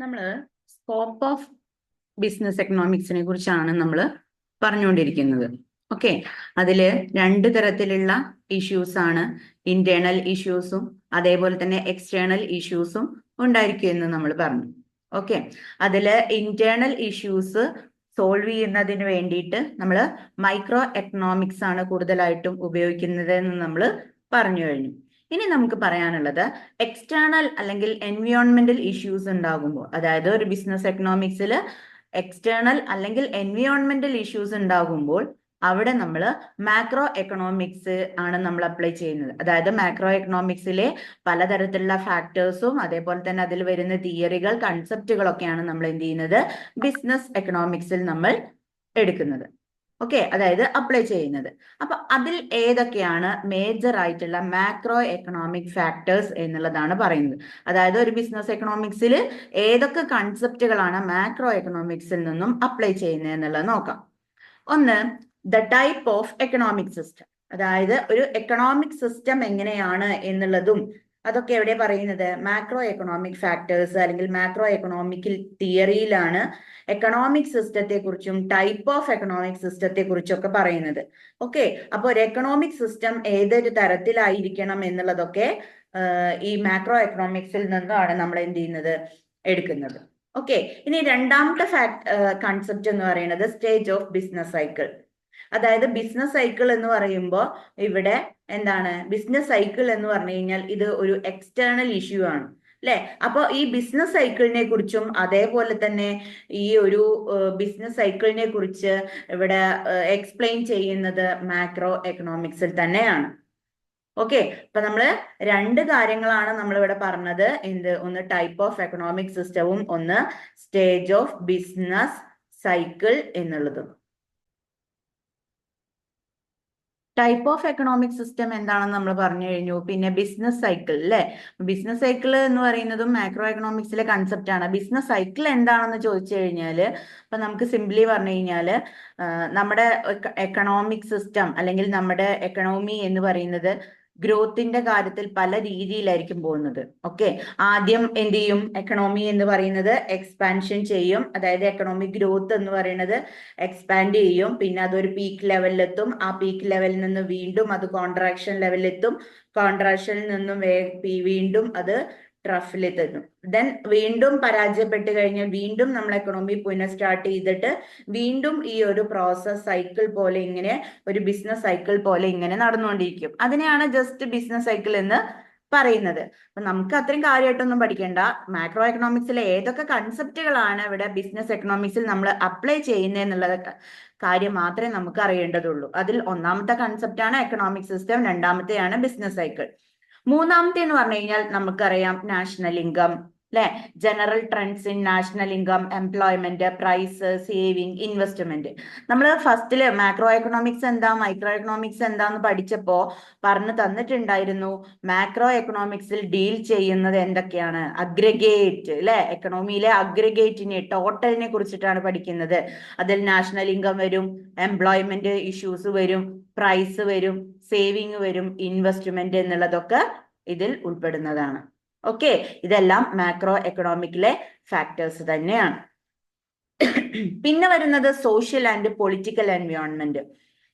നമ്മൾ scope of business എക്കണോമിക്സിനെ കുറിച്ചാണ് നമ്മൾ പറഞ്ഞുകൊണ്ടിരിക്കുന്നത്. ഓക്കെ, അതില് രണ്ട് തരത്തിലുള്ള ഇഷ്യൂസ് ആണ്, ഇന്റേണൽ ഇഷ്യൂസും അതേപോലെ തന്നെ എക്സ്റ്റേണൽ ഇഷ്യൂസും ഉണ്ടായിരിക്കും എന്ന് നമ്മൾ പറഞ്ഞു. ഓക്കെ, അതില് ഇന്റേണൽ ഇഷ്യൂസ് സോൾവ് ചെയ്യുന്നതിന് വേണ്ടിയിട്ട് നമ്മൾ മൈക്രോ എക്കണോമിക്സ് ആണ് കൂടുതലായിട്ടും ഉപയോഗിക്കുന്നത് എന്ന് നമ്മൾ പറഞ്ഞു കഴിഞ്ഞു. ഇനി നമുക്ക് പറയാനുള്ളത് എക്സ്റ്റേണൽ അല്ലെങ്കിൽ എൻവിയോൺമെന്റൽ ഇഷ്യൂസ് ഉണ്ടാകുമ്പോൾ, അതായത് ഒരു ബിസിനസ് എക്കണോമിക്സിൽ എക്സ്റ്റേണൽ അല്ലെങ്കിൽ എൻവിയോൺമെന്റൽ ഇഷ്യൂസ് ഉണ്ടാകുമ്പോൾ അവിടെ നമ്മൾ മാക്രോ എക്കണോമിക്സ് ആണ് നമ്മൾ അപ്ലൈ ചെയ്യുന്നത്. അതായത് മാക്രോ എക്കണോമിക്സിലെ പലതരത്തിലുള്ള ഫാക്ടേഴ്സും അതേപോലെ തന്നെ അതിൽ വരുന്ന തിയറികൾ, കൺസെപ്റ്റുകളൊക്കെയാണ് നമ്മൾ എന്ത് ചെയ്യുന്നത്, ബിസിനസ് എക്കണോമിക്സിൽ നമ്മൾ എടുക്കുന്നത്. ഓക്കെ, അതായത് അപ്ലൈ ചെയ്യുന്നത്. അപ്പൊ അതിൽ ഏതൊക്കെയാണ് മേജർ ആയിട്ടുള്ള മാക്രോ എക്കണോമിക് ഫാക്ടേഴ്സ് എന്നുള്ളതാണ് പറയുന്നത്. അതായത് ഒരു ബിസിനസ് എക്കണോമിക്സിൽ ഏതൊക്കെ കൺസെപ്റ്റുകളാണ് മാക്രോ എക്കണോമിക്സിൽ നിന്നും അപ്ലൈ ചെയ്യുന്നത് എന്നുള്ളത് നോക്കാം. ഒന്ന്, the type of economic system. അതായത് ഒരു എക്കണോമിക് സിസ്റ്റം എങ്ങനെയാണ് എന്നുള്ളതും അതൊക്കെ എവിടെ പറയുന്നത്, മാക്രോ എക്കണോമിക് ഫാക്ടേഴ്സ് അല്ലെങ്കിൽ മാക്രോ എക്കണോമിക്കൽ തിയറിയിലാണ് എക്കണോമിക് സിസ്റ്റത്തെ കുറിച്ചും ടൈപ്പ് ഓഫ് എക്കണോമിക് സിസ്റ്റത്തെ കുറിച്ചും ഒക്കെ പറയുന്നത്. ഓക്കെ, അപ്പോൾ ഒരു എക്കണോമിക് സിസ്റ്റം ഏതൊരു തരത്തിലായിരിക്കണം എന്നുള്ളതൊക്കെ ഈ മാക്രോ എക്കണോമിക്സിൽ നിന്നാണ് നമ്മൾ എന്ത് ചെയ്യുന്നത്, എടുക്കുന്നത്. ഓക്കെ, ഇനി രണ്ടാമത്തെ കൺസെപ്റ്റ് എന്ന് പറയുന്നത് സ്റ്റേജ് ഓഫ് ബിസിനസ് സൈക്കിൾ. അതായത് ബിസിനസ് സൈക്കിൾ എന്ന് പറയുമ്പോൾ ഇവിടെ എന്താണ്, ബിസിനസ് സൈക്കിൾ എന്ന് പറഞ്ഞു കഴിഞ്ഞാൽ ഇത് ഒരു എക്സ്റ്റേണൽ ഇഷ്യൂ ആണ് അല്ലെ. അപ്പോൾ ഈ ബിസിനസ് സൈക്കിളിനെ കുറിച്ചും അതേപോലെ തന്നെ ഈ ഒരു ബിസിനസ് സൈക്കിളിനെ കുറിച്ച് ഇവിടെ എക്സ്പ്ലെയിൻ ചെയ്യുന്നത് മാക്രോ എക്കണോമിക്സിൽ തന്നെയാണ്. ഓക്കെ, അപ്പൊ നമ്മള് രണ്ട് കാര്യങ്ങളാണ് നമ്മൾ ഇവിടെ പറഞ്ഞത്. ഒന്ന് ടൈപ്പ് ഓഫ് എക്കണോമിക് സിസ്റ്റവും ഒന്ന് സ്റ്റേജ് ഓഫ് ബിസിനസ് സൈക്കിൾ എന്നുള്ളതും. ടൈപ്പ് ഓഫ് എക്കണോമിക് സിസ്റ്റം എന്താണെന്ന് നമ്മൾ പറഞ്ഞു കഴിഞ്ഞു. പിന്നെ ബിസിനസ് സൈക്കിൾ അല്ലെ, ബിസിനസ് സൈക്കിൾ എന്ന് പറയുന്നതും മാക്രോ എക്കണോമിക്സിലെ കൺസെപ്റ്റ് ആണ്. ബിസിനസ് സൈക്കിൾ എന്താണെന്ന് ചോദിച്ചു കഴിഞ്ഞാൽ ഇപ്പൊ നമുക്ക് സിംപ്ലി പറഞ്ഞു കഴിഞ്ഞാൽ നമ്മുടെ എക്കണോമിക് സിസ്റ്റം അല്ലെങ്കിൽ നമ്മുടെ എക്കണോമി എന്ന് പറയുന്നത് ഗ്രോത്തിന്റെ കാര്യത്തിൽ പല രീതിയിലായിരിക്കും പോകുന്നത്. ഓക്കെ, ആദ്യം എന്ത് ചെയ്യും, എക്കണോമി എന്ന് പറയുന്നത് എക്സ്പാൻഷൻ ചെയ്യും. അതായത് എക്കണോമിക് ഗ്രോത്ത് എന്ന് പറയുന്നത് എക്സ്പാൻഡ് ചെയ്യും. പിന്നെ അതൊരു പീക്ക് ലെവലിലെത്തും. ആ പീക്ക് ലെവലിൽ നിന്ന് വീണ്ടും അത് കോൺട്രാക്ഷൻ ലെവലിലെത്തും. കോൺട്രാക്ഷനിൽ നിന്നും വീണ്ടും അത് ട്രഫിലെത്തുന്നു. ദെൻ വീണ്ടും പരാജയപ്പെട്ട് കഴിഞ്ഞാൽ വീണ്ടും നമ്മൾ എക്കണോമി പുനഃസ്റ്റാർട്ട് ചെയ്തിട്ട് വീണ്ടും ഈ ഒരു പ്രോസസ് സൈക്കിൾ പോലെ ഇങ്ങനെ ഒരു ബിസിനസ് സൈക്കിൾ പോലെ ഇങ്ങനെ നടന്നുകൊണ്ടിരിക്കും. അതിനെയാണ് ജസ്റ്റ് ബിസിനസ് സൈക്കിൾ എന്ന് പറയുന്നത്. അപ്പൊ നമുക്ക് അത്രയും കാര്യമായിട്ടൊന്നും പഠിക്കേണ്ട. മാക്രോ എക്കണോമിക്സിലെ ഏതൊക്കെ കൺസെപ്റ്റുകളാണ് ഇവിടെ ബിസിനസ് എക്കണോമിക്സിൽ നമ്മൾ അപ്ലൈ ചെയ്യുന്നത് എന്നുള്ള കാര്യം മാത്രമേ നമുക്ക് അറിയേണ്ടതുള്ളൂ. അതിൽ ഒന്നാമത്തെ കൺസെപ്റ്റ് ആണ് എക്കണോമിക് സിസ്റ്റം, രണ്ടാമത്തെയാണ് ബിസിനസ് സൈക്കിൾ. മൂന്നാമത്തെ എന്ന് പറഞ്ഞു കഴിഞ്ഞാൽ നമുക്കറിയാം നാഷണൽ ഇൻകം അല്ലെ, general trends in national income, employment, price, saving, investment. നമ്മൾ ഫസ്റ്റില് മാക്രോ എക്കണോമിക്സ് എന്താ മൈക്രോ എക്കണോമിക്സ് എന്താന്ന് പഠിച്ചപ്പോ പറഞ്ഞു തന്നിട്ടുണ്ടായിരുന്നു. മാക്രോ എക്കണോമിക്സിൽ ഡീൽ ചെയ്യുന്നത് എന്തൊക്കെയാണ്, അഗ്രിഗേറ്റ് അല്ലെ, എക്കണോമിയിലെ അഗ്രിഗേറ്റിനെ ടോട്ടലിനെ കുറിച്ചിട്ടാണ് പഠിക്കുന്നത്. അതിൽ നാഷണൽ ഇൻകം വരും, എംപ്ലോയ്മെന്റ് ഇഷ്യൂസ് വരും, പ്രൈസ് വരും, സേവിങ് വരും, ഇൻവെസ്റ്റ്മെന്റ് എന്നുള്ളതൊക്കെ ഇതിൽ ഉൾപ്പെടുന്നതാണ്. ഓക്കെ, ഇതെല്ലാം മാക്രോ എക്കണോമിക്കിലെ ഫാക്ടേഴ്സ് തന്നെയാണ്. പിന്നെ വരുന്നത് സോഷ്യൽ ആൻഡ് പൊളിറ്റിക്കൽ എൻവയോൺമെന്റ്.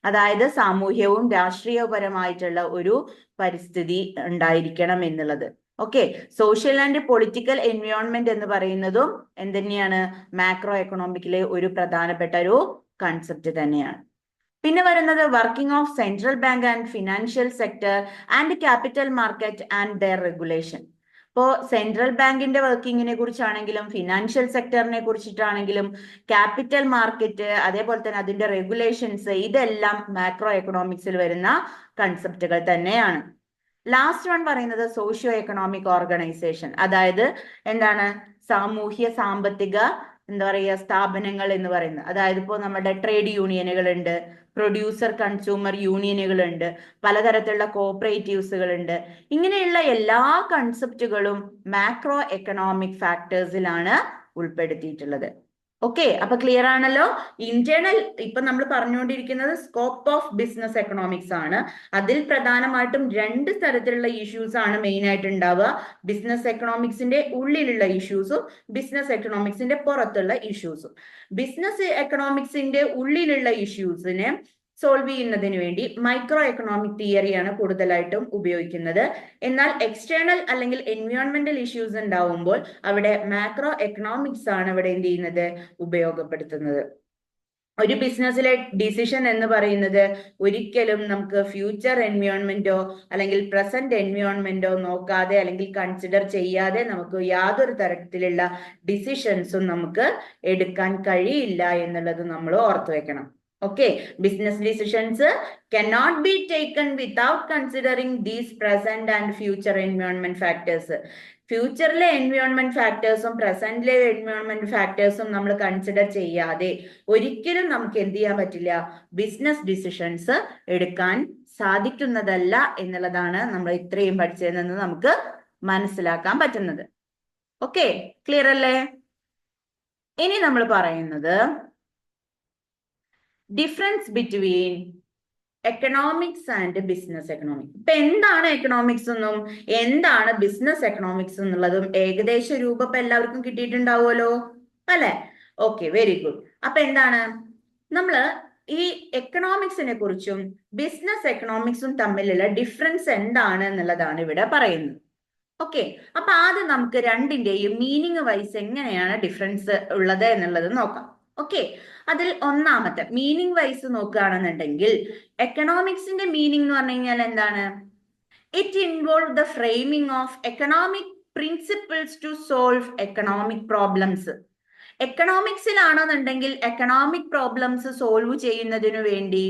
അതായത് സാമൂഹ്യവും രാഷ്ട്രീയപരമായിട്ടുള്ള ഒരു പരിസ്ഥിതി ഉണ്ടായിരിക്കണം എന്നുള്ളത്. Okay, social and political environment എന്ന് പറയുന്നതും എന്തുതന്നെയാണ്, മാക്രോ എക്കണോമിക്കിലെ ഒരു പ്രധാനപ്പെട്ട ഒരു കൺസെപ്റ്റ് തന്നെയാണ്. പിന്നെ വരുന്നത് working of central bank and financial sector and capital market and their regulation. ഇപ്പോ സെൻട്രൽ ബാങ്കിന്റെ വർക്കിങ്ങിനെ കുറിച്ചാണെങ്കിലും ഫിനാൻഷ്യൽ സെക്ടറിനെ കുറിച്ചിട്ടാണെങ്കിലും ക്യാപിറ്റൽ മാർക്കറ്റ് അതേപോലെ തന്നെ അതിന്റെ റെഗുലേഷൻസ്, ഇതെല്ലാം മാക്രോ എക്കണോമിക്സിൽ വരുന്ന കൺസെപ്റ്റുകൾ തന്നെയാണ്. ലാസ്റ്റ് വൺ പറയുന്നത് സോഷ്യോ എക്കണോമിക് ഓർഗനൈസേഷൻ. അതായത് എന്താണ്, സാമൂഹ്യ സാമ്പത്തിക എന്താ പറയുക സ്ഥാപനങ്ങൾ എന്ന് പറയുന്നത്. അതായത് ഇപ്പോൾ നമ്മുടെ ട്രേഡ് യൂണിയനുകൾ ഉണ്ട്, പ്രൊഡ്യൂസർ കൺസ്യൂമർ യൂണിയനുകൾ ഉണ്ട്, പലതരത്തിലുള്ള കോഓപ്പറേറ്റീവ്സുകൾ ഉണ്ട്. ഇങ്ങനെയുള്ള എല്ലാ കൺസെപ്റ്റുകളും മാക്രോ എക്കണോമിക് ഫാക്ടേഴ്സിലാണ് ഉൾപ്പെടുത്തിയിട്ടുള്ളത്. ഓക്കെ, അപ്പൊ ക്ലിയർ ആണല്ലോ. ഇന്റേണൽ ഇപ്പൊ നമ്മൾ പറഞ്ഞുകൊണ്ടിരിക്കുന്നത് സ്കോപ്പ് ഓഫ് ബിസിനസ് എക്കണോമിക്സ് ആണ്. അതിൽ പ്രധാനമായിട്ടും രണ്ട് തരത്തിലുള്ള ഇഷ്യൂസ് ആണ് മെയിൻ ആയിട്ട് ഉണ്ടാവുക. ബിസിനസ് എക്കണോമിക്സിന്റെ ഉള്ളിലുള്ള ഇഷ്യൂസും ബിസിനസ് എക്കണോമിക്സിന്റെ പുറത്തുള്ള ഇഷ്യൂസും. ബിസിനസ് എക്കണോമിക്സിന്റെ ഉള്ളിലുള്ള ഇഷ്യൂസിനെ സോൾവ് ചെയ്യുന്നതിന് വേണ്ടി മൈക്രോ എക്കണോമിക് തിയറിയാണ് കൂടുതലായിട്ടും ഉപയോഗിക്കുന്നത്. എന്നാൽ എക്സ്റ്റേണൽ അല്ലെങ്കിൽ എൻവയോൺമെന്റൽ ഇഷ്യൂസ് ഉണ്ടാവുമ്പോൾ അവിടെ മാക്രോ എക്കണോമിക്സ് ആണ് ഇവിടെ എന്ത് ചെയ്യുന്നത്, ഉപയോഗപ്പെടുത്തുന്നത്. ഒരു ബിസിനസ്സിലെ ഡിസിഷൻ എന്ന് പറയുന്നത് ഒരിക്കലും നമുക്ക് ഫ്യൂച്ചർ എൻവയോൺമെന്റോ അല്ലെങ്കിൽ പ്രസന്റ് എൻവയോൺമെന്റോ നോക്കാതെ അല്ലെങ്കിൽ കൺസിഡർ ചെയ്യാതെ നമുക്ക് യാതൊരു തരത്തിലുള്ള ഡിസിഷൻസും നമുക്ക് എടുക്കാൻ കഴിയില്ല എന്നുള്ളത് നമ്മൾ ഓർത്തു വെക്കണം. Okay, business decisions cannot be taken without considering these present and future environment factors. ഫ്യൂച്ചറിലെ എൻവയോൺമെന്റ് ഫാക്ടേഴ്സും പ്രസന്റിലെ എൻവയോൺമെന്റ് ഫാക്ടേഴ്സും നമ്മൾ കൺസിഡർ ചെയ്യാതെ ഒരിക്കലും നമുക്ക് എന്ത് ചെയ്യാൻ പറ്റില്ല, ബിസിനസ് ഡിസിഷൻസ് എടുക്കാൻ സാധിക്കുന്നതല്ല എന്നുള്ളതാണ് നമ്മൾ ഇത്രയും പഠിച്ചതിൽ നിന്ന് നമുക്ക് മനസ്സിലാക്കാൻ പറ്റുന്നത്. ഓക്കെ, ക്ലിയർ അല്ലേ? ഇനി നമ്മൾ പറയുന്നത് difference between economics and business economics. ഇപ്പൊ എന്താണ് എക്കണോമിക്സ് എന്നും എന്താണ് ബിസിനസ് എക്കണോമിക്സ് എന്നുള്ളതും ഏകദേശ രൂപം ഇപ്പൊ എല്ലാവർക്കും കിട്ടിയിട്ടുണ്ടാവുമല്ലോ അല്ലെ? Okay, very good. അപ്പൊ എന്താണ് നമ്മള് ഈ എക്കണോമിക്സിനെ കുറിച്ചും ബിസിനസ് എക്കണോമിക്സും തമ്മിലുള്ള ഡിഫറൻസ് എന്താണ് എന്നുള്ളതാണ് ഇവിടെ പറയുന്നത്. ഓക്കെ, അപ്പൊ ആദ്യം നമുക്ക് രണ്ടിന്റെയും മീനിങ് വൈസ് എങ്ങനെയാണ് ഡിഫറൻസ് ഉള്ളത് എന്നുള്ളത് നോക്കാം. ഓക്കെ, അതിൽ ഒന്നാമത്തെ മീനിങ് വൈസ് നോക്കുകയാണെന്നുണ്ടെങ്കിൽ എക്കണോമിക്സിന്റെ മീനിങ് എന്ന് പറഞ്ഞു കഴിഞ്ഞാൽ എന്താണ്? It involve the framing of economic principles to solve economic problems. എക്കണോമിക്സിലാണെന്നുണ്ടെങ്കിൽ എക്കണോമിക് പ്രോബ്ലംസ് സോൾവ് ചെയ്യുന്നതിനു വേണ്ടി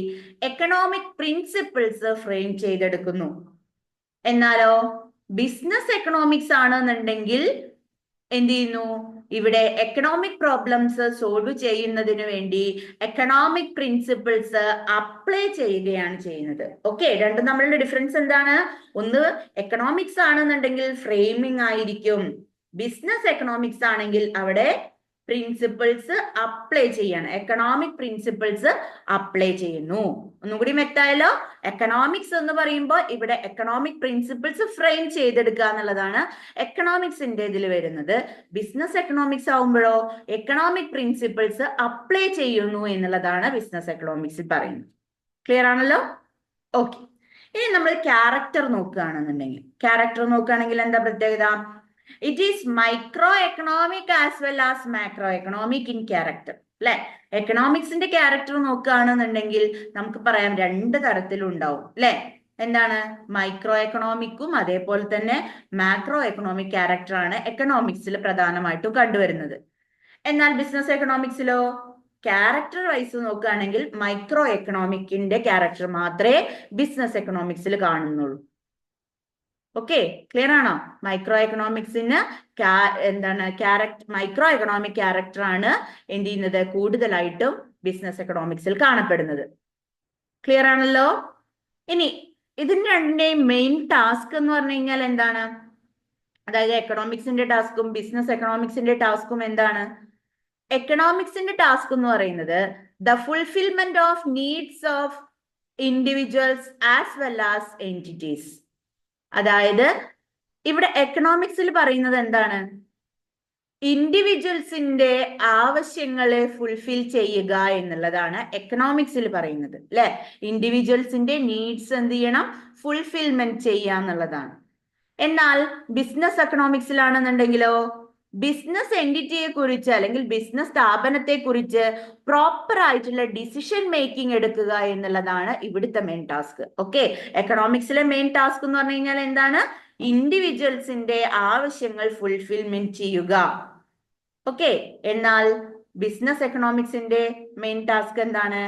എക്കണോമിക് പ്രിൻസിപ്പിൾസ് ഫ്രെയിം ചെയ്തെടുക്കുന്നു. എന്നാലോ ബിസിനസ് എക്കണോമിക്സ് ആണെന്നുണ്ടെങ്കിൽ എന്ത് ചെയ്യുന്നു, ഇവിടെ എക്കണോമിക് പ്രോബ്ലംസ് സോൾവ് ചെയ്യുന്നതിന് വേണ്ടി എക്കണോമിക് പ്രിൻസിപ്പിൾസ് അപ്ലൈ ചെയ്യുകയാണ് ചെയ്യുന്നത്. ഓക്കെ, രണ്ടും തമ്മിലുള്ള ഡിഫറൻസ് എന്താണ്? ഒന്ന് എക്കണോമിക്സ് ആണെന്നുണ്ടെങ്കിൽ ഫ്രെയിമിംഗ് ആയിരിക്കും, ബിസിനസ് എക്കണോമിക്സ് ആണെങ്കിൽ അവിടെ പ്രിൻസിപ്പിൾസ് അപ്ലൈ ചെയ്യാണ്, എക്കണോമിക് പ്രിൻസിപ്പിൾസ് അപ്ലൈ ചെയ്യുന്നു. ഒന്നും കൂടി വ്യക്തമായല്ലോ. എക്കണോമിക്സ് എന്ന് പറയുമ്പോൾ ഇവിടെ എക്കണോമിക് പ്രിൻസിപ്പിൾസ് ഫ്രെയിം ചെയ്തെടുക്കുക എന്നുള്ളതാണ് എക്കണോമിക്സിന്റെ ഇതിൽ വരുന്നത്. ബിസിനസ് എക്കണോമിക്സ് ആവുമ്പോഴോ എക്കണോമിക് പ്രിൻസിപ്പിൾസ് അപ്ലൈ ചെയ്യുന്നു എന്നുള്ളതാണ് ബിസിനസ് എക്കണോമിക്സിൽ പറയുന്നത്. ക്ലിയർ ആണല്ലോ? ഓക്കെ, ഇനി നമ്മൾ ക്യാരക്ടർ നോക്കുകയാണെങ്കിൽ എന്താ പ്രത്യേകത? It is microeconomic as well as macroeconomic in character. അല്ലെ? എക്കണോമിക്സിന്റെ ക്യാരക്ടർ നോക്കുകയാണെന്നുണ്ടെങ്കിൽ നമുക്ക് പറയാം രണ്ട് തരത്തിലുണ്ടാവും അല്ലെ? എന്താണ്? മൈക്രോ എക്കണോമിക്കും അതേപോലെ തന്നെ മാക്രോ എക്കണോമിക് ക്യാരക്ടർ ആണ് എക്കണോമിക്സിൽ പ്രധാനമായിട്ടും കണ്ടുവരുന്നത്. എന്നാൽ ബിസിനസ് എക്കണോമിക്സിലോ ക്യാരക്ടർ വൈസ് നോക്കുകയാണെങ്കിൽ മൈക്രോ എക്കണോമിക്കിന്റെ ക്യാരക്ടർ മാത്രമേ ബിസിനസ് എക്കണോമിക്സിൽ കാണുന്നുള്ളൂ. ഓക്കെ, ക്ലിയർ ആണോ? മൈക്രോ എക്കണോമിക്സിന് എന്താണ് മൈക്രോ എക്കണോമിക് ക്യാരക്ടർ ആണ് എന്ത് ചെയ്യുന്നത്, കൂടുതലായിട്ടും ബിസിനസ് എക്കണോമിക്സിൽ കാണപ്പെടുന്നത്. ക്ലിയർ ആണല്ലോ? ഇനി ഇതിന് രണ്ടിന്റെയും മെയിൻ ടാസ്ക് എന്ന് പറഞ്ഞു കഴിഞ്ഞാൽ എന്താണ്? അതായത് എക്കണോമിക്സിന്റെ ടാസ്കും ബിസിനസ് എക്കണോമിക്സിന്റെ ടാസ്കും എന്താണ്? എക്കണോമിക്സിന്റെ ടാസ്ക് എന്ന് പറയുന്നത് the fulfilment of needs of individuals as well as entities. അതായത് ഇവിടെ എക്കണോമിക്സിൽ പറയുന്നത് എന്താണ്? ഇൻഡിവിജ്വൽസിന്റെ ആവശ്യങ്ങളെ ഫുൾഫിൽ ചെയ്യുക എന്നുള്ളതാണ് എക്കണോമിക്സിൽ പറയുന്നത് അല്ലെ? ഇൻഡിവിജ്വൽസിന്റെ നീഡ്സ് എന്ത് ചെയ്യണം, ഫുൾഫിൽമെന്റ് ചെയ്യുക എന്നുള്ളതാണ്. എന്നാൽ ബിസിനസ് എക്കണോമിക്സിലാണെന്നുണ്ടെങ്കിലോ ബിസിനസ് എൻറ്റിറ്റിയെ കുറിച്ച് അല്ലെങ്കിൽ ബിസിനസ് സ്ഥാപനത്തെ കുറിച്ച് പ്രോപ്പർ ആയിട്ടുള്ള ഡിസിഷൻ മേക്കിംഗ് എടുക്കുക എന്നുള്ളതാണ് ഇവിടുത്തെ മെയിൻ ടാസ്ക്. ഓക്കെ, എക്കണോമിക്സിലെ മെയിൻ ടാസ്ക് എന്ന് പറഞ്ഞു കഴിഞ്ഞാൽ എന്താണ്? ഇൻഡിവിജ്വൽസിന്റെ ആവശ്യങ്ങൾ ഫുൾഫിൽമെന്റ് ചെയ്യുക. ഓക്കെ, എന്നാൽ ബിസിനസ് എക്കണോമിക്സിന്റെ മെയിൻ ടാസ്ക് എന്താണ്?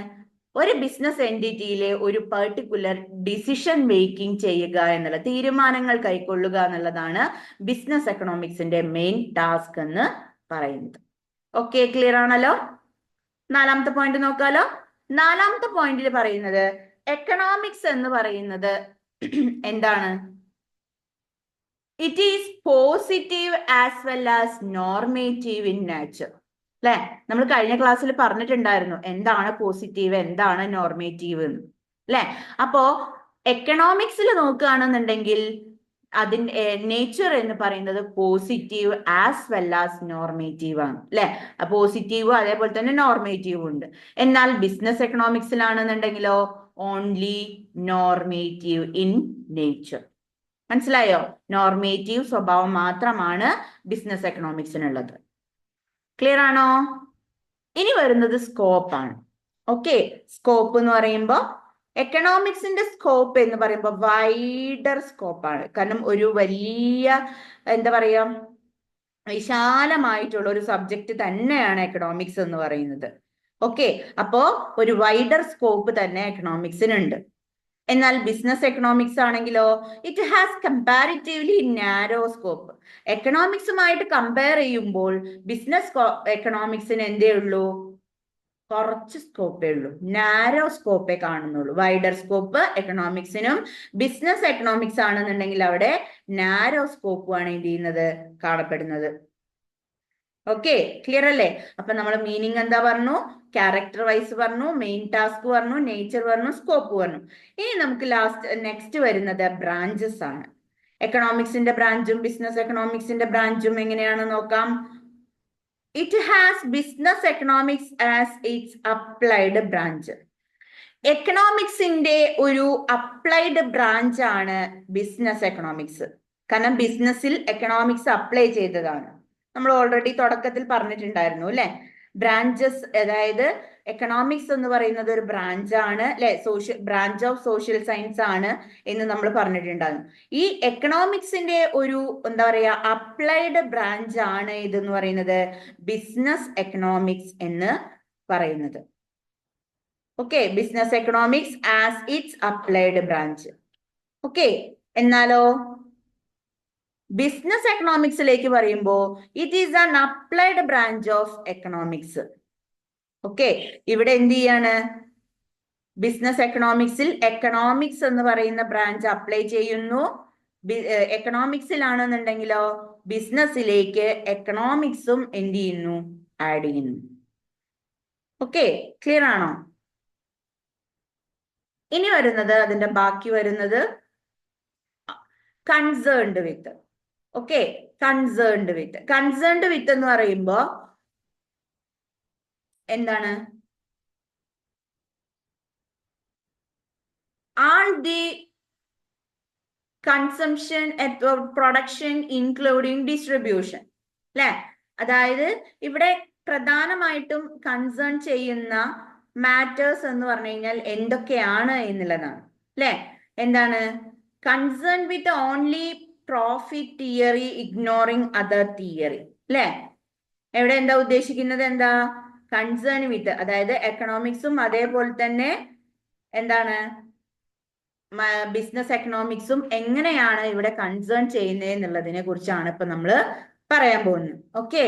ഒരു ബിസിനസ് എൻറ്റിറ്റിയിലെ ഒരു പെർട്ടിക്കുലർ ഡിസിഷൻ മേക്കിംഗ് ചെയ്യുക എന്നുള്ള, തീരുമാനങ്ങൾ കൈക്കൊള്ളുക എന്നുള്ളതാണ് ബിസിനസ് എക്കണോമിക്സിന്റെ മെയിൻ ടാസ്ക് എന്ന് പറയുന്നത്. ഓക്കെ, ക്ലിയർ ആണല്ലോ? നാലാമത്തെ പോയിന്റ് നോക്കാലോ. നാലാമത്തെ പോയിന്റിൽ പറയുന്നത് എക്കണോമിക്സ് എന്ന് പറയുന്നത് എന്താണ്? It is positive as well as normative in nature അല്ലെ? നമ്മൾ കഴിഞ്ഞ ക്ലാസ്സിൽ പറഞ്ഞിട്ടുണ്ടായിരുന്നു എന്താണ് പോസിറ്റീവ്, എന്താണ് നോർമേറ്റീവ് എന്ന്, അല്ലെ? അപ്പോ എക്കണോമിക്സിൽ നോക്കുകയാണെന്നുണ്ടെങ്കിൽ അതിന്റെ നേച്ചർ എന്ന് പറയുന്നത് positive as well as normative ആണ്, അല്ലെ? പോസിറ്റീവും അതേപോലെ തന്നെ നോർമേറ്റീവും ഉണ്ട്. എന്നാൽ ബിസിനസ് എക്കണോമിക്സിലാണെന്നുണ്ടെങ്കിലോ ഓൺലി നോർമേറ്റീവ് ഇൻ നേച്ചർ. മനസ്സിലായോ? നോർമേറ്റീവ് സ്വഭാവം മാത്രമാണ് ബിസിനസ് എക്കണോമിക്സിനുള്ളത്. ക്ലിയർ ആണോ? ഇനി വരുന്നത് സ്കോപ്പ് ആണ്. ഓക്കെ, സ്കോപ്പ് എന്ന് പറയുമ്പോൾ എക്കണോമിക്സിന്റെ സ്കോപ്പ് എന്ന് പറയുമ്പോൾ വൈഡർ സ്കോപ്പാണ്. കാരണം ഒരു വലിയ എന്താ പറയാ വിശാലമായിട്ടുള്ള ഒരു സബ്ജക്റ്റ് തന്നെയാണ് എക്കണോമിക്സ് എന്ന് പറയുന്നത്. ഓക്കെ, അപ്പോ ഒരു വൈഡർ സ്കോപ്പ് തന്നെ എക്കണോമിക്സിനുണ്ട്. എന്നാൽ ബിസിനസ് എക്കണോമിക്സ് ആണെങ്കിലോ it has comparatively narrow scope. എക്കണോമിക്സുമായിട്ട് കമ്പയർ ചെയ്യുമ്പോൾ ബിസിനസ് എക്കണോമിക്സിന് എന്തേ ഉള്ളൂ? കുറച്ച് സ്കോപ്പേ ഉള്ളൂ, നാരോ സ്കോപ്പേ കാണുന്നുള്ളൂ. വൈഡർ സ്കോപ്പ് എക്കണോമിക്സിനും. ബിസിനസ് എക്കണോമിക്സ് ആണെന്നുണ്ടെങ്കിൽ അവിടെ നാരോ സ്കോപ്പുമാണ് എന്ത് ചെയ്യുന്നത്? കാണപ്പെടുന്നത്. ഓക്കെ, ക്ലിയർ അല്ലേ? അപ്പൊ നമ്മൾ മീനിങ് എന്താ പറഞ്ഞു? ക്യാരക്ടർ വൈസ് പറഞ്ഞു, മെയിൻ ടാസ്ക് പറഞ്ഞു, നേച്ചർ പറഞ്ഞു, സ്കോപ്പ് പറഞ്ഞു. ഇനി നമുക്ക് നെക്സ്റ്റ് വരുന്നത് ബ്രാഞ്ചസ് ആണ്. എക്കണോമിക്സിന്റെ ബ്രാഞ്ചും ബിസിനസ് എക്കണോമിക്സിന്റെ ബ്രാഞ്ചും എങ്ങനെയാണെന്ന് നോക്കാം. It has business economics as its applied branch. എക്കണോമിക്സിന്റെ ഒരു അപ്ലൈഡ് ബ്രാഞ്ച് ആണ് ബിസിനസ് എക്കണോമിക്സ്. കാരണം ബിസിനസ്സിൽ എക്കണോമിക്സ് അപ്ലൈ ചെയ്തതാണ്. നമ്മൾ ഓൾറെഡി തുടക്കത്തിൽ പറഞ്ഞിട്ടുണ്ടായിരുന്നു അല്ലെ? ബ്രാഞ്ചസ്, അതായത് എക്കണോമിക്സ് എന്ന് പറയുന്നത് ഒരു ബ്രാഞ്ചാണ് അല്ലെ? ബ്രാഞ്ച് ഓഫ് സോഷ്യൽ സയൻസ് ആണ് എന്ന് നമ്മൾ പറഞ്ഞിട്ടുണ്ടായിരുന്നു. ഈ എക്കണോമിക്സിന്റെ ഒരു എന്താ പറയാ അപ്ലൈഡ് ബ്രാഞ്ച് ആണ് ഇതെന്ന് പറയുന്നത് ബിസിനസ് എക്കണോമിക്സ് എന്ന് പറയുന്നത്. Okay, business economics as its applied branch. Okay, എന്നാലോ ബിസിനസ് എക്കണോമിക്സിലേക്ക് പറയുമ്പോൾ it is an applied branch of economics. Okay, ഇവിടെ എന്ത് ചെയ്യാണ്? ബിസിനസ് എക്കണോമിക്സിൽ എക്കണോമിക്സ് എന്ന് പറയുന്ന ബ്രാഞ്ച് അപ്ലൈ ചെയ്യുന്നു. എക്കണോമിക്സിലാണെന്നുണ്ടെങ്കിലോ ബിസിനസ്സിലേക്ക് എക്കണോമിക്സും എന്ത് ചെയ്യുന്നു? ആഡ് ചെയ്യുന്നു. ഓക്കെ, ക്ലിയർ ആണോ? ഇനി വരുന്നത് അതിന്റെ ബാക്കി വരുന്നത് concerned with. Okay, concerned with എന്ന് പറയുമ്പോ എന്താണ്? All the consumption production including distribution, അല്ലെ? അതായത് ഇവിടെ പ്രധാനമായിട്ടും കൺസേൺ ചെയ്യുന്ന മാറ്റേഴ്സ് എന്ന് പറഞ്ഞു കഴിഞ്ഞാൽ എന്തൊക്കെയാണ് എന്നുള്ളതാണ്, അല്ലെ? എന്താണ്? Concern with only profit theory ignoring other theory, അല്ലെ? എവിടെ എന്താ ഉദ്ദേശിക്കുന്നത്? എന്താ കൺസേൺ വിത്ത്, അതായത് എക്കണോമിക്സും അതേപോലെ തന്നെ എന്താണ് ബിസിനസ് എക്കണോമിക്സും എങ്ങനെയാണ് ഇവിടെ കൺസേൺ ചെയ്യുന്നത് എന്നുള്ളതിനെ കുറിച്ചാണ് ഇപ്പൊ നമ്മൾ പറയാൻ പോകുന്നത്. Okay,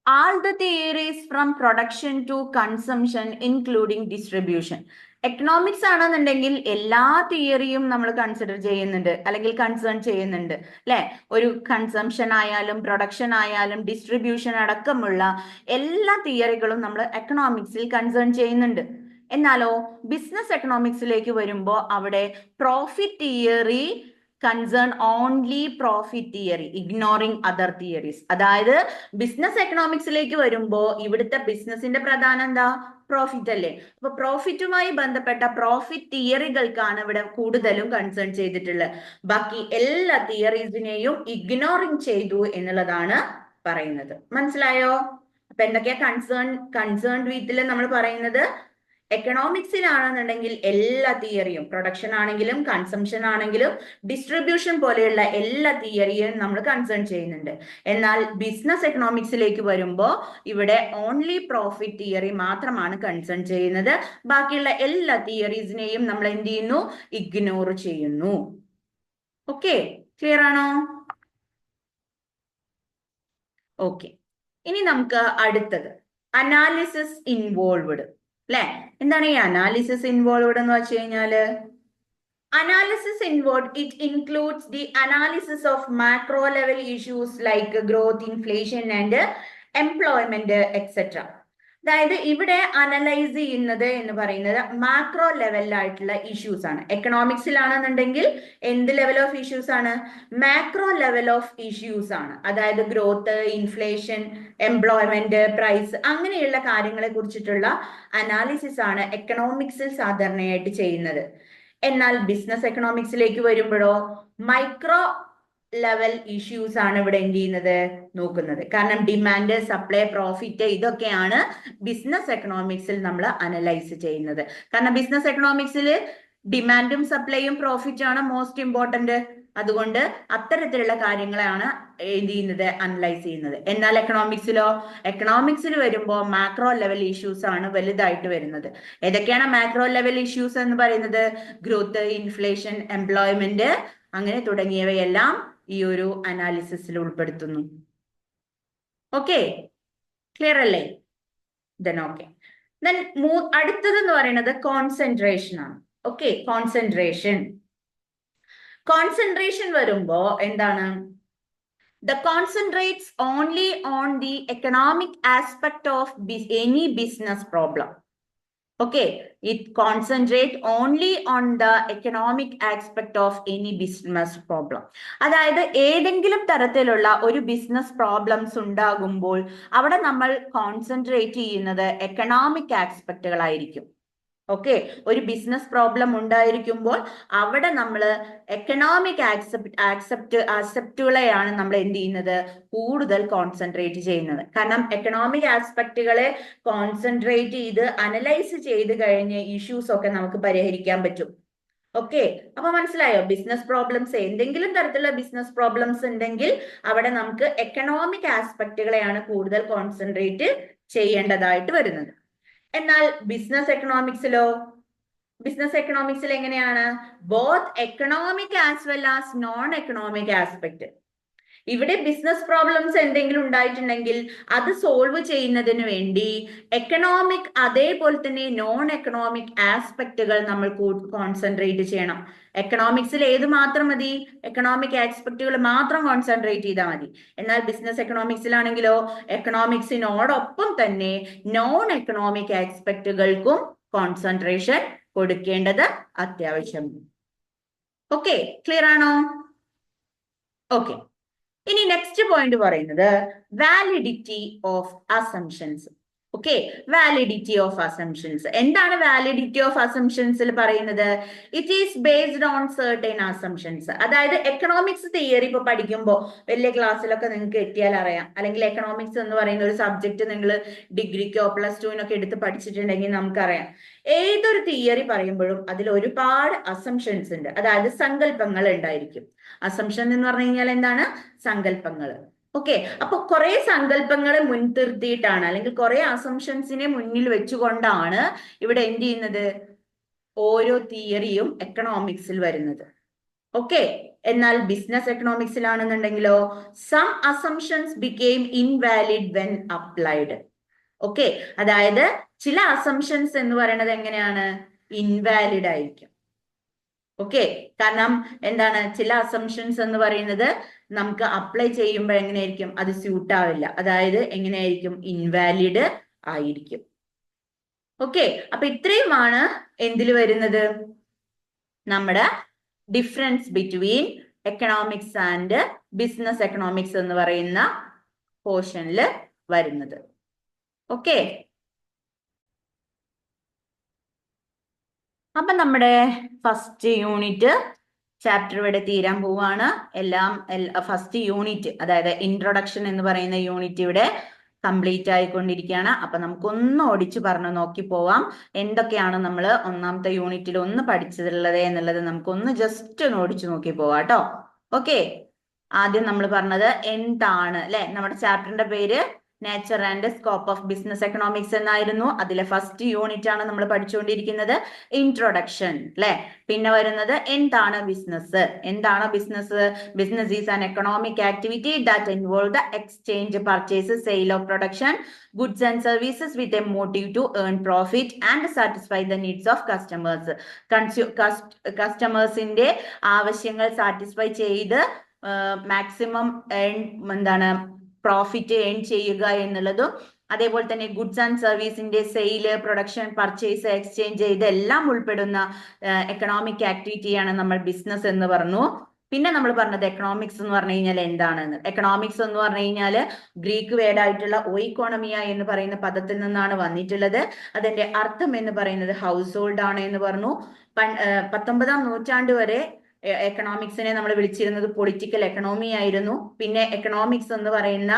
all the theories from production to consumption including distribution. Economics ആണെന്നുണ്ടെങ്കിൽ എല്ലാ തിയറിയും നമ്മൾ കൺസിഡർ ചെയ്യുന്നുണ്ട് അല്ലെങ്കിൽ കൺസേൺ ചെയ്യുന്നുണ്ട്, അല്ലെ? ഒരു കൺസംഷൻ ആയാലും പ്രൊഡക്ഷൻ ആയാലും ഡിസ്ട്രിബ്യൂഷൻ അടക്കമുള്ള എല്ലാ തിയറികളും നമ്മൾ എക്കണോമിക്സിൽ കൺസേൺ ചെയ്യുന്നുണ്ട്. എന്നാലോ ബിസിനസ് എക്കണോമിക്സിലേക്ക് വരുമ്പോൾ അവിടെ profit theory concern only profit theory ignoring other theories. അതായത് ബിസിനസ് എക്കണോമിക്സിലേക്ക് വരുമ്പോൾ ഇവിടുത്തെ ബിസിനസിന്റെ പ്രധാനം എന്താ? പ്രോഫിറ്റ് അല്ലേ? അപ്പൊ പ്രോഫിറ്റുമായി ബന്ധപ്പെട്ട പ്രോഫിറ്റ് തിയറികൾക്കാണ് ഇവിടെ കൂടുതലും കൺസേൺ ചെയ്തിട്ടുള്ളത്. ബാക്കി എല്ലാ തിയറീസിനെയും ഇഗ്നോറിങ് ചെയ്തു എന്നുള്ളതാണ് പറയുന്നത്. മനസ്സിലായോ? അപ്പൊ എന്തൊക്കെയാ കൺസേൺ വിത്തിൽ നമ്മൾ പറയുന്നത്? എക്കണോമിക്സിലാണെന്നുണ്ടെങ്കിൽ എല്ലാ തിയറിയും, പ്രൊഡക്ഷൻ ആണെങ്കിലും കൺസംഷൻ ആണെങ്കിലും ഡിസ്ട്രിബ്യൂഷൻ പോലെയുള്ള എല്ലാ തിയറിയും നമ്മൾ കൺസേൺ ചെയ്യുന്നുണ്ട്. എന്നാൽ ബിസിനസ് എക്കണോമിക്സിലേക്ക് വരുമ്പോൾ ഇവിടെ ഓൺലി പ്രോഫിറ്റ് തിയറി മാത്രമാണ് കൺസേൺ ചെയ്യുന്നത്. ബാക്കിയുള്ള എല്ലാ തിയറീസിനെയും നമ്മൾ എന്ത് ചെയ്യുന്നു? ഇഗ്നോർ ചെയ്യുന്നു. ഓക്കെ, ക്ലിയർ ആണോ? ഓക്കെ, ഇനി നമുക്ക് അടുത്തത് അനാലിസിസ് ഇൻവോൾവ്ഡ്, അല്ലെ? എന്താണ് ഈ അനാലിസിസ് ഇൻവോൾവ്ഡ് എന്ന് വെച്ച് കഴിഞ്ഞാല്? Analysis inward, it includes the analysis of macro level issues like growth, inflation and employment, etc. അതായത് ഇവിടെ അനലൈസ് ചെയ്യുന്നത് എന്ന് പറയുന്നത് മാക്രോ ലെവലിലായിട്ടുള്ള ഇഷ്യൂസ് ആണ്. എക്കണോമിക്സിലാണെന്നുണ്ടെങ്കിൽ എന്ത് ലെവൽ ഓഫ് ഇഷ്യൂസ് ആണ്? മാക്രോ ലെവൽ ഓഫ് ഇഷ്യൂസ് ആണ്. അതായത് ഗ്രോത്ത്, ഇൻഫ്ലേഷൻ, എംപ്ലോയ്മെന്റ്, പ്രൈസ്, അങ്ങനെയുള്ള കാര്യങ്ങളെ കുറിച്ചിട്ടുള്ള അനാലിസിസ് ആണ് എക്കണോമിക്സിൽ സാധാരണയായിട്ട് ചെയ്യുന്നത്. എന്നാൽ ബിസിനസ് എക്കണോമിക്സിലേക്ക് വരുമ്പോഴോ മൈക്രോ ലെവൽ ഇഷ്യൂസ് ആണ് ഇവിടെ എന്ത് ചെയ്യുന്നത്, നോക്കുന്നത്. കാരണം ഡിമാൻഡ്, സപ്ലൈ, പ്രോഫിറ്റ്, ഇതൊക്കെയാണ് ബിസിനസ് എക്കണോമിക്സിൽ നമ്മൾ അനലൈസ് ചെയ്യുന്നത്. കാരണം ബിസിനസ് എക്കണോമിക്സിൽ ഡിമാൻഡും സപ്ലൈയും പ്രോഫിറ്റും ആണ് മോസ്റ്റ് ഇമ്പോർട്ടന്റ്. അതുകൊണ്ട് അത്തരത്തിലുള്ള കാര്യങ്ങളാണ് എന്ത് ചെയ്യുന്നത്, അനലൈസ് ചെയ്യുന്നത്. എന്നാൽ എക്കണോമിക്സിൽ വരുമ്പോൾ മാക്രോ ലെവൽ ഇഷ്യൂസ് ആണ് വലുതായിട്ട് വരുന്നത്. ഏതൊക്കെയാണ് മാക്രോ ലെവൽ ഇഷ്യൂസ് എന്ന് പറയുന്നത്? ഗ്രോത്ത്, ഇൻഫ്ലേഷൻ, എംപ്ലോയ്മെന്റ്, അങ്ങനെ തുടങ്ങിയവയെല്ലാം ഈ ഒരു അനാലിസിസിൽ ഉൾപ്പെടുത്തുന്നു. ഓക്കെ, ക്ലിയർ അല്ലേ? അടുത്തത് എന്ന് പറയുന്നത് കോൺസെൻട്രേഷൻ ആണ്. ഓക്കെ, കോൺസെൻട്രേഷൻ വരുമ്പോ എന്താണ്? The concentrates only on the economic aspect of any business problem. Okay, it concentrates only on the economic aspect of any business problem. അതായത് ഏതെങ്കിലും തരത്തിലുള്ള ഒരു ബിസിനസ് പ്രോബ്ലംസ് ഉണ്ടാകുമ്പോൾ അവിടെ നമ്മൾ കോൺസെൻട്രേറ്റ് ചെയ്യുന്നത് എക്കണോമിക് ആസ്പെക്റ്റുകളായിരിക്കും. ഓക്കെ, ഒരു ബിസിനസ് പ്രോബ്ലം ഉണ്ടായിരിക്കുമ്പോൾ അവിടെ നമ്മൾ എക്കണോമിക് ആസ്പെക്റ്റുകളെയാണ് നമ്മൾ എന്ത് ചെയ്യുന്നത്, കൂടുതൽ കോൺസെൻട്രേറ്റ് ചെയ്യുന്നത്. കാരണം എക്കണോമിക് ആസ്പെക്റ്റുകളെ കോൺസെൻട്രേറ്റ് ചെയ്ത് അനലൈസ് ചെയ്ത് കഴിഞ്ഞ് ഇഷ്യൂസ് ഒക്കെ നമുക്ക് പരിഹരിക്കാൻ പറ്റും. ഓക്കെ, അപ്പൊ മനസ്സിലായോ? ബിസിനസ് പ്രോബ്ലംസ്, എന്തെങ്കിലും തരത്തിലുള്ള ബിസിനസ് പ്രോബ്ലംസ് ഉണ്ടെങ്കിൽ അവിടെ നമുക്ക് എക്കണോമിക് ആസ്പെക്റ്റുകളെയാണ് കൂടുതൽ കോൺസെൻട്രേറ്റ് ചെയ്യേണ്ടതായിട്ട് വരുന്നത്. എന്നാൽ ബിസിനസ് എക്കണോമിക്സിൽ എങ്ങനെയാണ്? Both economic as well as non economic aspect. ഇവിടെ ബിസിനസ് പ്രോബ്ലംസ് എന്തെങ്കിലും ഉണ്ടായിട്ടുണ്ടെങ്കിൽ അത് സോൾവ് ചെയ്യുന്നതിന് വേണ്ടി എക്കണോമിക് അതേപോലെ തന്നെ നോൺ എക്കണോമിക് ആസ്പെക്റ്റുകൾ നമ്മൾ കോൺസെൻട്രേറ്റ് ചെയ്യണം. എക്കണോമിക്സിൽ ഏത് മാത്രം മതി? എക്കണോമിക് ആസ്പെക്റ്റുകൾ മാത്രം കോൺസെൻട്രേറ്റ് ചെയ്താൽ മതി. എന്നാൽ ബിസിനസ് എക്കണോമിക്സിലാണെങ്കിലോ എക്കണോമിക്സിനോടൊപ്പം തന്നെ നോൺ എക്കണോമിക് ആസ്പെക്റ്റുകൾക്കും കോൺസെൻട്രേഷൻ കൊടുക്കേണ്ടത് അത്യാവശ്യമാണ്. ഓക്കെ, ക്ലിയർ ആണോ? ഓക്കെ, ഇനി നെക്സ്റ്റ് പോയിന്റ് പറയുന്നത് validity of assumptions. Okay, validity of assumptions എന്താണ്? വാലിഡിറ്റി ഓഫ് അസംഷൻസിൽ പറയുന്നത് it is based on certain assumptions. അതായത് എക്കണോമിക്സ് തിയറി ഇപ്പൊ പഠിക്കുമ്പോൾ വലിയ ക്ലാസ്സിലൊക്കെ നിങ്ങൾക്ക് എത്തിയാൽ അറിയാം, അല്ലെങ്കിൽ എക്കണോമിക്സ് എന്ന് പറയുന്ന ഒരു സബ്ജക്ട് നിങ്ങൾ ഡിഗ്രിക്കോ പ്ലസ് ടുവിനൊക്കെ എടുത്ത് പഠിച്ചിട്ടുണ്ടെങ്കിൽ നമുക്കറിയാം, ഏതൊരു തിയറി പറയുമ്പോഴും അതിൽ ഒരുപാട് അസംഷൻസ് ഉണ്ട്. അതായത് സങ്കല്പങ്ങൾ ഉണ്ടായിരിക്കും. അസംഷൻ എന്ന് പറഞ്ഞു കഴിഞ്ഞാൽ എന്താണ്? സങ്കല്പങ്ങൾ. ഓക്കെ, അപ്പൊ കുറെ സങ്കല്പങ്ങളെ മുൻനിർത്തിയിട്ടാണ്, അല്ലെങ്കിൽ കുറെ അസംഷൻസിനെ മുന്നിൽ വെച്ചുകൊണ്ടാണ് ഇവിടെ എന്ത് ചെയ്യുന്നത്, ഓരോ തിയറിയും എക്കണോമിക്സിൽ വരുന്നത്. ഓക്കെ, എന്നാൽ ബിസിനസ് എക്കണോമിക്സിലാണെന്നുണ്ടെങ്കിലോ some assumptions became invalid when applied. Okay, അതായത് ചില അസംഷൻസ് എന്ന് പറയുന്നത് എങ്ങനെയാണ്? ഇൻവാലിഡ് ആയിരിക്കും. ഓക്കെ, കാരണം എന്താണ്? ചില അസംഷൻസ് എന്ന് പറയുന്നത് നമുക്ക് അപ്ലൈ ചെയ്യുമ്പോൾ എങ്ങനെയായിരിക്കും? അത് സ്യൂട്ട് ആവില്ല. അതായത് എങ്ങനെയായിരിക്കും? ഇൻവാലിഡ് ആയിരിക്കും. ഓക്കെ, അപ്പൊ ഇത്രയുമാണ് എന്തിൽ വരുന്നത്? നമ്മുടെ difference between economics and business economics എന്ന് പറയുന്ന പോർഷനിൽ വരുന്നത്. ഓക്കെ, അപ്പൊ നമ്മുടെ ഫസ്റ്റ് യൂണിറ്റ് ചാപ്റ്റർ ഇവിടെ തീരാൻ പോവാണ്. ഫസ്റ്റ് യൂണിറ്റ്, അതായത് ഇൻട്രൊഡക്ഷൻ എന്ന് പറയുന്ന യൂണിറ്റ് ഇവിടെ കംപ്ലീറ്റ് ആയിക്കൊണ്ടിരിക്കുകയാണ്. അപ്പൊ നമുക്കൊന്ന് ഓടിച്ചു പറഞ്ഞു നോക്കി പോവാം. എന്തൊക്കെയാണ് നമ്മൾ ഒന്നാമത്തെ യൂണിറ്റിൽ ഒന്ന് പഠിച്ചിട്ടുള്ളത് എന്നുള്ളത് നമുക്കൊന്ന് ജസ്റ്റ് ഒന്ന് ഓടിച്ചു നോക്കി പോവാം കേട്ടോ. ഓക്കെ, ആദ്യം നമ്മൾ പറഞ്ഞത് എന്താണ് അല്ലെ? നമ്മുടെ ചാപ്റ്ററിന്റെ പേര് nature and scope of business economics എന്നായിരുന്നു. അതിലെ ഫസ്റ്റ് യൂണിറ്റ് ആണ് നമ്മൾ പഠിച്ചുകൊണ്ടിരിക്കുന്നത്, ഇൻട്രൊഡക്ഷൻ അല്ലെ. പിന്നെ വരുന്നത് എന്താണ് ബിസിനസ്, എന്താണ് business. Business is an economic activity that involve the exchange, purchase, sale of production, goods and services with a motive to earn profit and satisfy the needs of customers. കസ്റ്റമേഴ്സിന്റെ ആവശ്യങ്ങൾ satisfy ചെയ്ത് maximum എന്താണ് profit earn ചെയ്യുക എന്നുള്ളതും, അതേപോലെ തന്നെ goods and സർവീസിന്റെ sale, production, purchase, exchange ഇതെല്ലാം ഉൾപ്പെടുന്ന എക്കണോമിക് ആക്ടിവിറ്റിയാണ് നമ്മൾ ബിസിനസ് എന്ന് പറഞ്ഞു. പിന്നെ നമ്മൾ പറഞ്ഞത് എക്കണോമിക്സ് എന്ന് പറഞ്ഞു കഴിഞ്ഞാൽ എന്താണെന്ന്. എക്കണോമിക്സ് എന്ന് പറഞ്ഞു കഴിഞ്ഞാൽ ഗ്രീക്ക് വേർഡായിട്ടുള്ള ഓയിക്കോണമിയ എന്ന് പറയുന്ന പദത്തിൽ നിന്നാണ് വന്നിട്ടുള്ളത്. അതിന്റെ അർത്ഥം എന്ന് പറയുന്നത് ഹൗസ് ഹോൾഡ് ആണ് എന്ന് പറഞ്ഞു. 19-ാം നൂറ്റാണ്ട് വരെ എക്കണോമിക്സിനെ നമ്മൾ വിളിച്ചിരുന്നത് പൊളിറ്റിക്കൽ എക്കണോമി ആയിരുന്നു. പിന്നെ എക്കണോമിക്സ് എന്ന് പറയുന്ന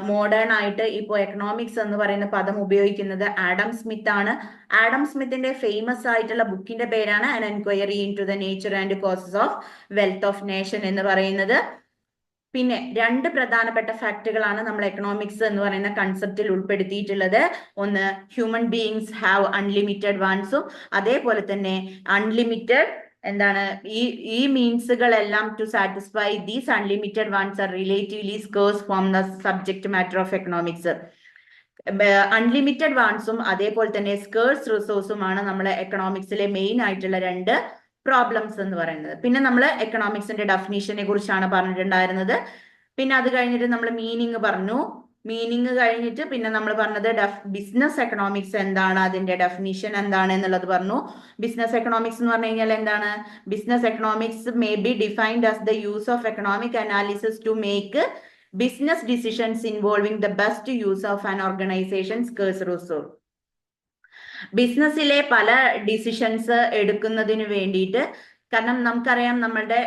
മോഡേൺ ആയിട്ട് ഇപ്പോൾ എക്കണോമിക്സ് എന്ന് പറയുന്ന പദം ഉപയോഗിക്കുന്നത് ആഡം സ്മിത്ത് ആണ്. ആഡം സ്മിത്തിന്റെ ഫേമസ് ആയിട്ടുള്ള ബുക്കിന്റെ പേരാണ് an inquiry into the nature and causes of wealth of nation എന്ന് പറയുന്നത്. പിന്നെ രണ്ട് പ്രധാനപ്പെട്ട ഫാക്ടുകളാണ് നമ്മൾ എക്കണോമിക്സ് എന്ന് പറയുന്ന കൺസെപ്റ്റിൽ ഉൾപ്പെടുത്തിയിട്ടുള്ളത്. ഒന്ന്, ഹ്യൂമൻ ബീയിങ്സ് ഹാവ് അൺലിമിറ്റഡ് വാൻസും, അതേപോലെ തന്നെ അൺലിമിറ്റഡ് എന്താണ് ഈ മീൻസുകളെല്ലാം to satisfy these unlimited wants are relatively scarce from the subject matter of economics. Unlimited വാൻസും അതേപോലെ തന്നെ സ്കേഴ്സ് റിസോഴ്സുമാണ് നമ്മളെ എക്കണോമിക്സിലെ മെയിൻ ആയിട്ടുള്ള രണ്ട് പ്രോബ്ലംസ് എന്ന് പറയുന്നത്. പിന്നെ നമ്മൾ എക്കണോമിക്സിന്റെ ഡെഫിനീഷനെ കുറിച്ചാണ് പറഞ്ഞിട്ടുണ്ടായിരുന്നത്. പിന്നെ അത് കഴിഞ്ഞിട്ട് നമ്മൾ മീനിങ് പറഞ്ഞു. മീനിങ് കഴിഞ്ഞിട്ട് പിന്നെ നമ്മൾ പറഞ്ഞത് ബിസിനസ് എക്കണോമിക്സ് എന്താണ്, അതിന്റെ ഡെഫിനിഷൻ എന്താണ് എന്നുള്ളത് പറഞ്ഞു. ബിസിനസ് എക്കണോമിക്സ് എന്ന് പറഞ്ഞു കഴിഞ്ഞാൽ എന്താണ്? Business economics may be defined as the use of economic analysis to make business decisions involving the best use of an organisation scarce resource. ബിസിനസ്സിലെ പല ഡിസിഷൻസ് എടുക്കുന്നതിന് വേണ്ടിയിട്ട്, കാരണം നമുക്കറിയാം നമ്മളുടെ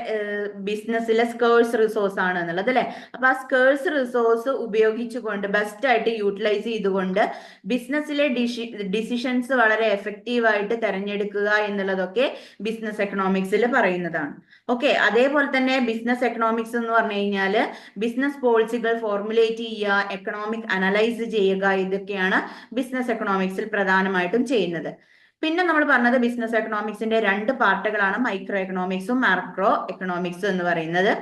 ബിസിനസ്സിലെ സ്കേഴ്സ് റിസോഴ്സ് ആണ് എന്നുള്ളത് അല്ലെ. അപ്പൊ ആ സ്കേഴ്സ് റിസോഴ്സ് ഉപയോഗിച്ചുകൊണ്ട് ബെസ്റ്റ് ആയിട്ട് യൂട്ടിലൈസ് ചെയ്തുകൊണ്ട് ബിസിനസ്സിലെ ഡിസിഷൻസ് വളരെ എഫക്റ്റീവായിട്ട് തെരഞ്ഞെടുക്കുക എന്നുള്ളതൊക്കെ ബിസിനസ് എക്കണോമിക്സിൽ പറയുന്നതാണ്. ഓക്കെ, അതേപോലെ തന്നെ ബിസിനസ് എക്കണോമിക്സ് എന്ന് പറഞ്ഞു കഴിഞ്ഞാല് ബിസിനസ് പോളിസികൾ ഫോർമുലേറ്റ് ചെയ്യുക, എക്കണോമിക് അനലൈസ് ചെയ്യുക, ഇതൊക്കെയാണ് ബിസിനസ് എക്കണോമിക്സിൽ പ്രധാനമായിട്ടും ചെയ്യുന്നത്. പിന്നെ നമ്മൾ പറഞ്ഞത് ബിസിനസ് എക്കണോമിക്സിന്റെ രണ്ട് പാർട്ടുകളാണ്, മൈക്രോ എക്കണോമിക്സും മാക്രോ എക്കണോമിക്സും എന്ന് പറയുന്നത്.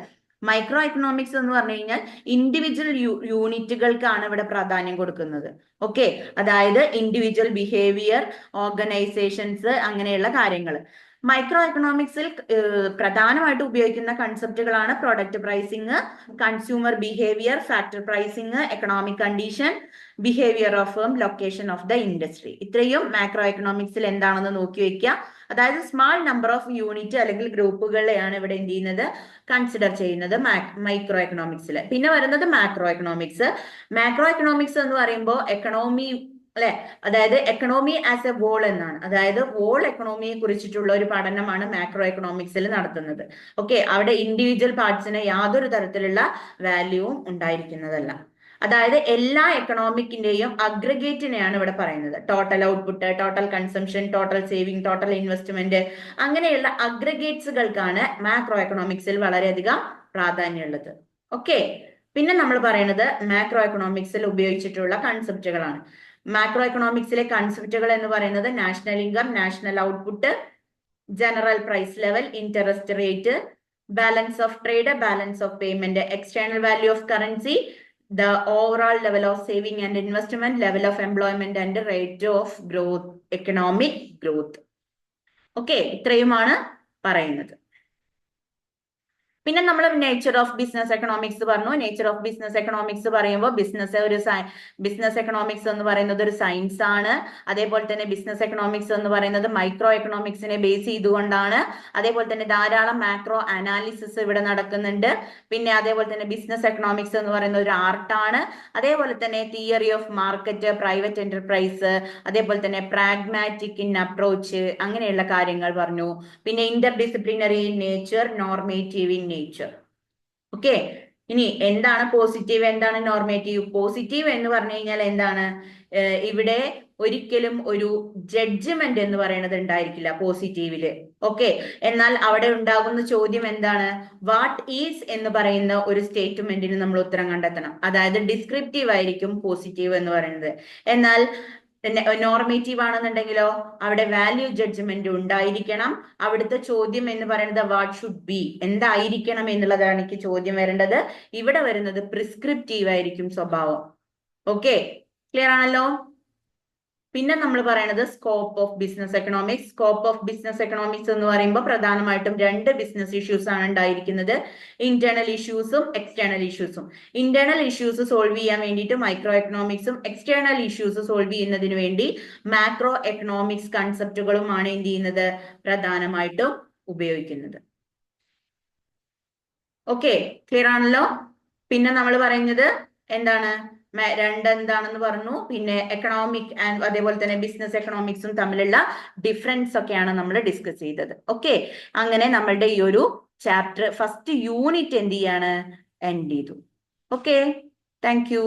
മൈക്രോ എക്കണോമിക്സ് എന്ന് പറഞ്ഞു കഴിഞ്ഞാൽ ഇൻഡിവിജ്വൽ യൂണിറ്റുകൾക്കാണ് ഇവിടെ പ്രാധാന്യം കൊടുക്കുന്നത്. ഓക്കെ, അതായത് ഇൻഡിവിജ്വൽ ബിഹേവിയർ, ഓർഗനൈസേഷൻസ്, അങ്ങനെയുള്ള കാര്യങ്ങൾ. മൈക്രോ എക്കണോമിക്സിൽ പ്രധാനമായിട്ട് ഉപയോഗിക്കുന്ന കൺസെപ്റ്റുകളാണ് product pricing, consumer behaviour, factor pricing, economic condition, behaviour of firm, location of the industry. ഇത്രയും മാക്രോ എക്കണോമിക്സിൽ എന്താണെന്ന് നോക്കി വെക്കുക. അതായത് സ്മാൾ നമ്പർ ഓഫ് യൂണിറ്റ് അല്ലെങ്കിൽ ഗ്രൂപ്പുകളെയാണ് ഇവിടെ എന്ത് ചെയ്യുന്നത്, കൺസിഡർ ചെയ്യുന്നത് മൈക്രോ എക്കണോമിക്സിൽ. പിന്നെ വരുന്നത് മാക്രോ എക്കണോമിക്സ്. മാക്രോ എക്കണോമിക്സ് എന്ന് പറയുമ്പോൾ എക്കണോമി അല്ലെ, അതായത് എക്കണോമി ആസ് എ വോൾ എന്നാണ്. അതായത് വോൾ എക്കണോമിയെ കുറിച്ചിട്ടുള്ള ഒരു പഠനമാണ് മാക്രോ എക്കണോമിക്സിൽ നടത്തുന്നത്. ഓക്കെ, അവിടെ ഇൻഡിവിജ്വൽ പാർട്സിന് യാതൊരു തരത്തിലുള്ള വാല്യൂവും ഉണ്ടായിരിക്കുന്നതല്ല. അതായത് എല്ലാ എക്കണോമിക്കിന്റെയും അഗ്രഗേറ്റിനെയാണ് ഇവിടെ പറയുന്നത്. Total output, total consumption, total saving, total investment, അങ്ങനെയുള്ള അഗ്രഗേറ്റ്സുകൾക്കാണ് മാക്രോ എക്കണോമിക്സിൽ വളരെയധികം പ്രാധാന്യമുള്ളത്. ഓക്കെ, പിന്നെ നമ്മൾ പറയുന്നത് മാക്രോ എക്കണോമിക്സിൽ ഉപയോഗിച്ചിട്ടുള്ള കൺസെപ്റ്റുകളാണ്. മാക്രോ എക്കണോമിക്സിലെ കൺസെപ്റ്റുകൾ എന്ന് പറയുന്നത് national income, national output, general price level, interest rate, balance of trade, balance of payment, external value of currency, the overall level of saving and investment, level of employment and rate of growth, economic growth. Okay, ഇത്രയുമാണ് പറയുന്നത്. പിന്നെ നമ്മൾ nature of business economics പറഞ്ഞു. Nature of business economics പറയുമ്പോൾ business economics എന്ന് പറയുന്നത് ഒരു science ആണ്. അതേപോലെ തന്നെ ബിസിനസ് എക്കണോമിക്സ് എന്ന് പറയുന്നത് മൈക്രോ എക്കണോമിക്സിനെ ബേസ് ചെയ്തുകൊണ്ടാണ്. അതേപോലെ തന്നെ ധാരാളം മാക്രോ അനാലിസിസ് ഇവിടെ നടക്കുന്നുണ്ട്. പിന്നെ അതേപോലെ തന്നെ ബിസിനസ് എക്കണോമിക്സ് എന്ന് പറയുന്ന ഒരു ആർട്ടാണ്. അതേപോലെ തന്നെ theory of market, private enterprise, അതേപോലെ തന്നെ പ്രാഗ്മാറ്റിക് ഇൻ അപ്രോച്ച്, അങ്ങനെയുള്ള കാര്യങ്ങൾ പറഞ്ഞു. പിന്നെ Inter disciplinary in nature, normative in nature. Okay, ഇനി എന്താണ് പോസിറ്റീവ്, എന്താണ് നോർമേറ്റീവ്? പോസിറ്റീവ് എന്ന് പറഞ്ഞു കഴിഞ്ഞാൽ എന്താണ്? ഇവിടെ ഒരിക്കലും ഒരു ജഡ്ജ്മെന്റ് എന്ന് പറയുന്നത് ഉണ്ടായിരിക്കില്ല പോസിറ്റീവില്. ഓക്കെ. എന്നാൽ അവിടെ ഉണ്ടാകുന്ന ചോദ്യം എന്താണ്? വാട്ട് ഈസ് എന്ന് പറയുന്ന ഒരു സ്റ്റേറ്റ്മെന്റിന് നമ്മൾ ഉത്തരം കണ്ടെത്തണം. അതായത് ഡിസ്ക്രിപ്റ്റീവ് ആയിരിക്കും പോസിറ്റീവ് എന്ന് പറയുന്നത്. എന്നാൽ നോർമേറ്റീവ് ആണെന്നുണ്ടെങ്കിലോ അവിടെ വാല്യൂ ജഡ്ജ്മെന്റ് ഉണ്ടായിരിക്കണം. അവിടുത്തെ ചോദ്യം എന്ന് പറയുന്നത് വാട്ട് ഷുഡ് ബി, എന്തായിരിക്കണം എന്നുള്ളതാണ് എനിക്ക് ചോദ്യം വരേണ്ടത്. ഇവിടെ വരുന്നത് പ്രിസ്ക്രിപ്റ്റീവ് ആയിരിക്കും സ്വഭാവം. ഓക്കെ, ക്ലിയർ ആണല്ലോ. പിന്നെ നമ്മൾ പറയുന്നത് scope of business economics. Scope of business economics എന്ന് പറയുമ്പോൾ പ്രധാനമായിട്ടും രണ്ട് ബിസിനസ് ഇഷ്യൂസ് ആണ് ഉണ്ടായിരിക്കുന്നത്. ഇന്റേണൽ ഇഷ്യൂസും എക്സ്റ്റേണൽ ഇഷ്യൂസും. ഇന്റേണൽ ഇഷ്യൂസ് സോൾവ് ചെയ്യാൻ വേണ്ടിയിട്ട് മൈക്രോ എക്കണോമിക്സും എക്സ്റ്റേണൽ ഇഷ്യൂസ് സോൾവ് ചെയ്യുന്നതിന് വേണ്ടി മാക്രോ എക്കണോമിക്സ് കൺസെപ്റ്റുകളുമാണ് എന്ത് ചെയ്യുന്നത്, പ്രധാനമായിട്ടും ഉപയോഗിക്കുന്നത്. ഓക്കെ, ക്ലിയർ ആണല്ലോ. പിന്നെ നമ്മൾ പറയുന്നത് എന്താണ്, എന്താണെന്ന് പറഞ്ഞു. പിന്നെ എക്കണോമിക് ആൻഡ് അതേപോലെ തന്നെ ബിസിനസ് എക്കണോമിക്സും തമ്മിലുള്ള ഡിഫറൻസ് ഒക്കെയാണ് നമ്മൾ ഡിസ്കസ് ചെയ്തത്. ഓക്കെ, അങ്ങനെ നമ്മളുടെ ഈ ഒരു ചാപ്റ്റർ ഫസ്റ്റ് യൂണിറ്റ് എന്ത് ചെയ്യാണ്, എൻഡ് ചെയ്തു. Okay, thank you.